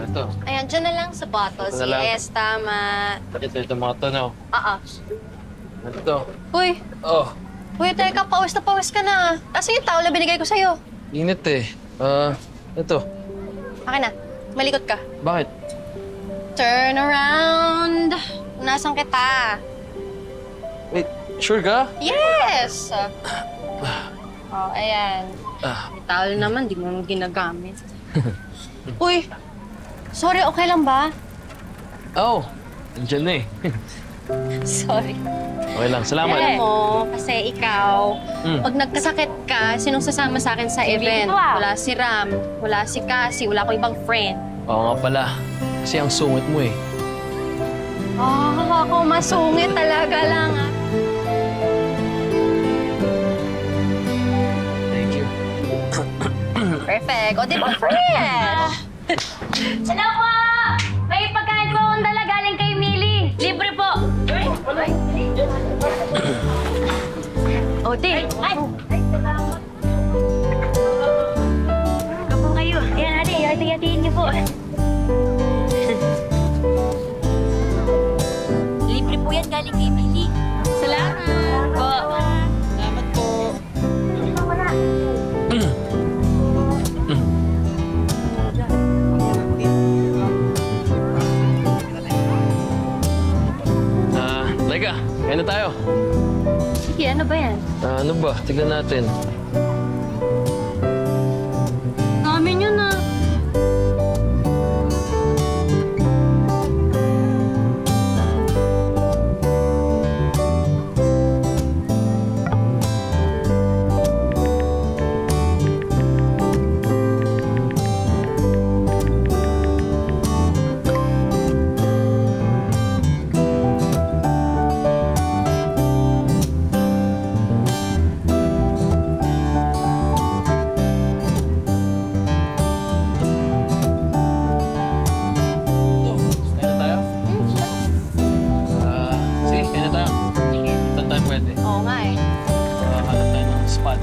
Ito. Ayan, dyan na lang sa bottles. Ito na lang. Yes, tama. Ito mga to, no? Oo. Ito. Uy, Oh, uy, teka, pawis na pawis ka na. Kasi yung towel na binigay ko sa'yo. init eh. Ito. Akin na, malikot ka. Bakit? Turn around. Nasaan kita? Wait, sure ka? Yes! Oh, ayan. Ah, Yung towel naman, di mo ginagamit. Uy, sorry, okay lang ba? oh. Nandiyan na eh. Sorry. Okay lang, salamat. Alam mo, kasi ikaw, pag nagkasakit ka, sinong sasama sa akin sa event? Wala si Ram, wala si Cassie, wala ko ibang friend. Oo nga pala. Kasi ang sungit mo eh. Ako masungit talaga lang, ah. Thank you. Perfect. O, di ba, friend? Hello po! May pagkain po akong dala galing kay Millie. Libre po. O, di. Ay! Salamat. Kapo kayo. Ayan, ate. Hati-hatiin niyo po. Libre po yan galing kay Millie. Salamat. Po. Salamat po. Laika, kaya na tayo. Sige, ano ba yan? Ano ba? Tignan natin. Namin yun, ah. Kaya na tayo? Sige, kaya na tayo. Saan tayo pwede? Oo nga, eh. Hanap tayo ng spot.